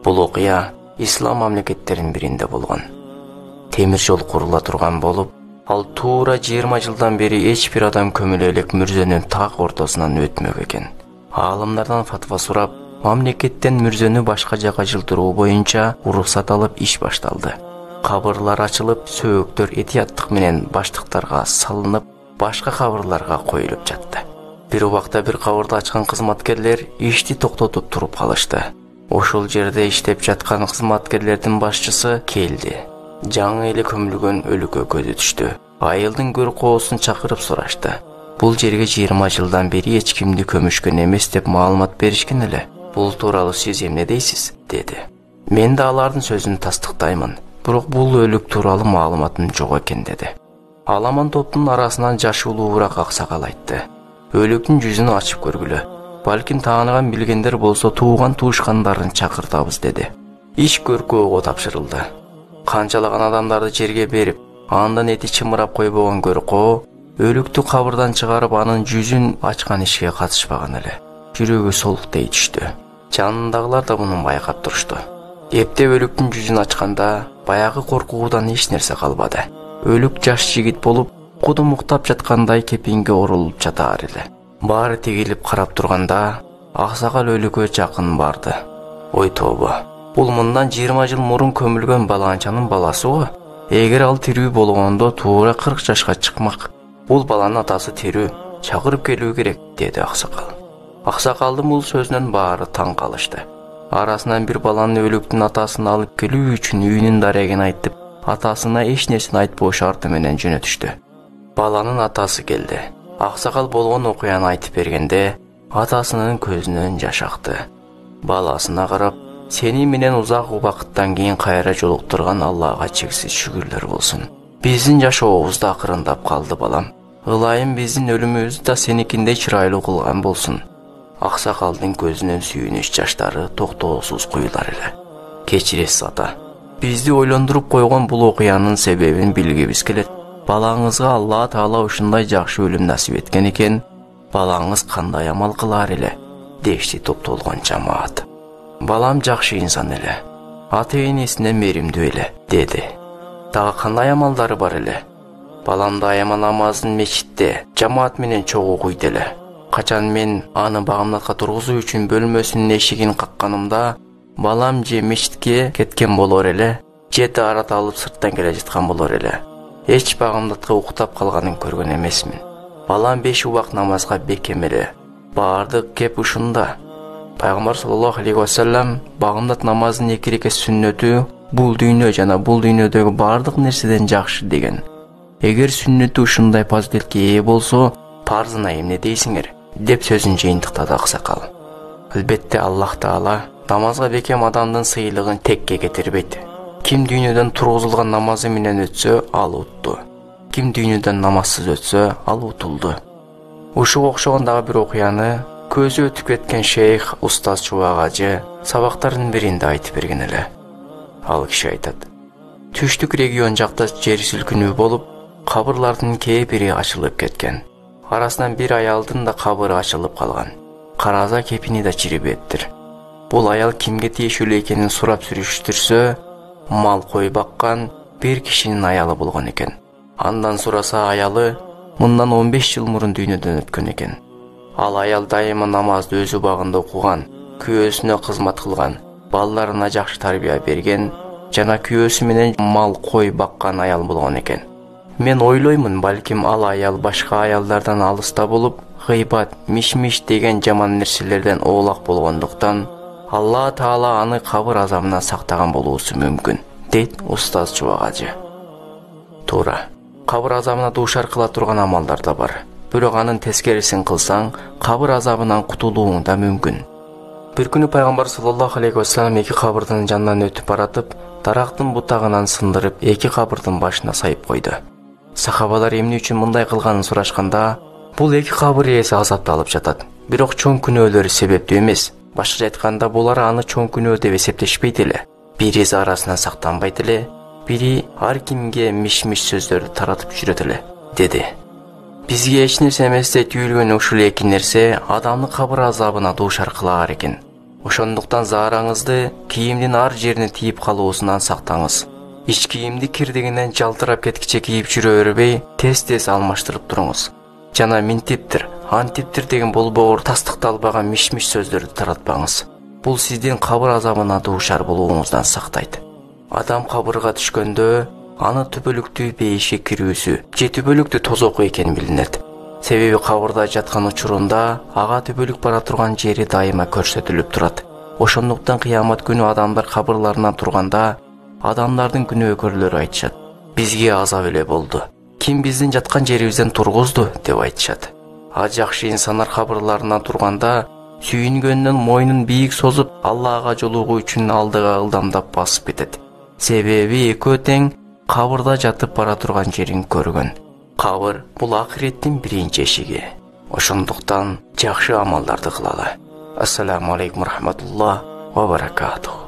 Бул окуя ислам мамлекеттеринин биринде болгон. Темир жол курула турган болуп, ал туура 20 жылдан бери эч бир адам көмүлө элек мүрзөнүн так ортосунан өтмөк экен. Аалымдардан фатва сурап, мамлекеттен мүрзөнү башка жакка жылдыруу боюнча уруксат алып иш башталды. Кабырлар ачылып, сөөктөр этияттык менен баштыктарга салынып, башка кабырларга коюлуп жатты. Бир убакта бир кабырды ачкан кызматкерлер ишти токтотуп туруп калышты. Ошол жерде иштеп жаткан кызматкерлердин башчысы келди. Жаңы эле көмүлгөн өлүккө көзү түштү. Айылдын көркоосун чакырып сурашты. Бул жерге 20 жылдан бери эч кимди көмүшкөн эмес деп маалымат беришкен эле. Бул тууралуу сиз эмне дейсиз? Деди. Мен да алардын сөзүн тастыктаймын. Бирок бул өлүк тууралуу маалыматым жок экен деди. Аламан топтун арасынан жашуулуураак аксакал айтты. Өлүктүн жүзүн ачып көргүлө. Балким тааныган билгендер болсо тууган туушкандарын чакыртабыз деди. Иш көркөөгө тапшырылды. Канчалаган адамдарды жерге берип, андан эти чымырап койбогон көркөө өлүктү кабырдан чыгарып анын жүзүн ачкан ишке катышпаган эле. Жүрөгү солуктей түштү. Жанындагылар да муну байкап турушту. Эптеп өлүктүн жүзүн ачканда баягы коркуудан эч нерсе калбады. Өлүк жаш жигит болуп, куду муктап жаткандай кепинге орулуп жатар эле. Баары тегилип карап турганда, аксакал өлүккө жакын барды. Ой тобо, бул мындан 20 жыл мурун көмүлгөн баланчанын баласы го. Эгер ал тирүү болгондо туура 40 жашка чыкмак. Бул баланын атасы тирүү, чакырып келүү керек, деди аксакал. Аксакалдын бул сөзүнөн баары таң калышты. Арасынан бир баланы өлүктүн атасын алып келүү үчүн үйүнүн дарегин айтып, атасына эч нерсени айтпоо шарты менен жөнөтүштү. Баланын атасы келди. Аксакал болгон окуяны айтып бергенде, атасынын көзүнөн жаш акты. Баласына карап, сени менен узак убакыттан кийин кайра жолуктурган Аллага чексиз шүгүрлөр болсун. Биздин жашообуз да акырындап калды балам. Ылайым биздин өлүмүбүздү да сеникиндей чырайлуу кылган болсун. Аксакалдын көзүнөн сүйүнүч жаштары токтоосуз куюлар эле. Кечиресиз ата. Бизди ойлондуруп койгон бул окуянын себебин билгибиз келет. Балаңызга Алла Таала ушундай жакшы өлүм насип эткен экен, балаңыз кандай амал кылар эле? Дешти топтолгон жамаат. Балам жакшы инсан эле. Ата-энесине меримдүү эле, деди. Дагы кандай амалдары бар эле? Балам дайыма намазын мечитте, жамаат менен чогуу окуйт эле. Качан мен аны багымдатка тургузуу үчүн бөлмөсүнүн эшигин какканымда, балам же мечитке кеткен болор эле, же даарат алып сырттан келе жаткан болор эле. Эч багымдатка уктап калганын көргөн эмесмин. Балам 5 убак намазга бекем эле. Баардык кеп ушунда. Пайгамбар саллаллаху алейхи ва саллям багымдат намазынын 2 рекет сүннөтү бул дүйнө жана бул дүйнөдөгү баардык нерседен жакшы деген. Эгер сүннөтү ушундай фазилетке ээ болсо, парзына эмне дейсиңер? Деп сөзүн жыйынтыктады аксакал. Албетте Аллах Таала намазга бекем адамдын сыйлыгын текке кетирбейт. Ким дүйнөдөн тургузулган намазы менен өтсө, ал утту. Ким дүйнөдөн намазсыз өтсө, ал утулду. Ушуга окшогон дагы бир окуяны көзү өтүп кеткен шейх Устаз Чубак ажы сабактарынын биринде айтып берген эле. Ал киши айтат: түштүк регион жакта жер силкинүү болуп, кабырлардын кээ бири ачылып кеткен. Арасынан бир аялдын да кабыры ачылып калган. Караза кепини да чирибептир. Бул аял кимге тиешелүү экенин сурап сүрүштүрсө, мал кой баккан бир кишинин аялы болгон экен. Андан сураса аялы мындан 15 жыл мурун дүйнөдөн өткөн экен. Ал аял дайыма намазды өзү багында окуган, күйөөсүнө кызмат кылган, балдарына жакшы тарбия берген жана күйөөсү менен мал кой баккан аял болгон экен. Мен ойлоймун, балким ал аял башка аялдардан алыста болуп, гыйбат, миш-миш деген жаман нерселерден оолак болгондуктан Алла Таала аны кабыр азабынан сактаган болуусу мүмкүн, дейт Устаз Чубак ажы. Туура, кабыр азабына дуушар кыла турган амалдар да бар. Бирок анын тескерисин кылсаң, кабыр азабынан кутулууң да мүмкүн. Бир күнү Пайгамбар саллаллаху алейхи ва саллям 2 кабырдын жанынан өтүп баратып, дарактын бутагынан сындырып 2 кабырдын башына сайып койду. Сахабалар эмне үчүн мындай кылганын сурашканда, бул 2 кабыр ээси азапталып жатат. Бирок чоң күнөөлөрү себептүү эмес. Башкача айтканда, булар аны чоң күнөө деп эсептешпейт эле. Бири арасынан сактанбайт эле, бири ар кимге миш-миш сөздөрдү таратып жүрөт эле, деди. Бизге эч нерсе эместей түйүлгөн ушул 2 нерсе адамды кабыр азабына дуушар кылар экен. Ошондуктан заараңызды кийимдин ар жерине тийип калуусунан сактаңыз. Ич кийимди кирдигинен жалтырап кеткиче кийип жүрө бербей, тез-тез алмаштырып туруңуз. Жана минтиптир, антиптир деген болбоор тастыкталбаган миш-миш сөздөрдү таратпаңыз. Бул сиздин кабыр азабына дуушар болууңуздан сактайт. Адам кабырга түшкөндө аны түбөлүктүү бейишке кирүүсү же түбөлүктүү тозоку экени билинет. Себеби кабырда жаткан учурунда ага түбөлүк бара турган жери дайыма көрсөтүлүп турат. Ошондуктан кыямат күнү адамдар кабырларынан турганда адамдардын күнөөкөрлөрү айтышат: бизге азап эле болду. Ким биздин жаткан жерибизден тургузду деп айтышат. А жакшы инсандар кабырларынан турганда сүйүнгөндөн мойнун бийик созуп Аллага жолугуу үчүн алдыга ылдамдап басып кетет. Себеби экөө тең кабырда жатып бара турган жерин көргөн. Кабыр бул акыреттин биринчи эшиги. Ошондуктан жакшы амалдарды кылалы. Ассаламу алейкум рахматуллах ва баракатух.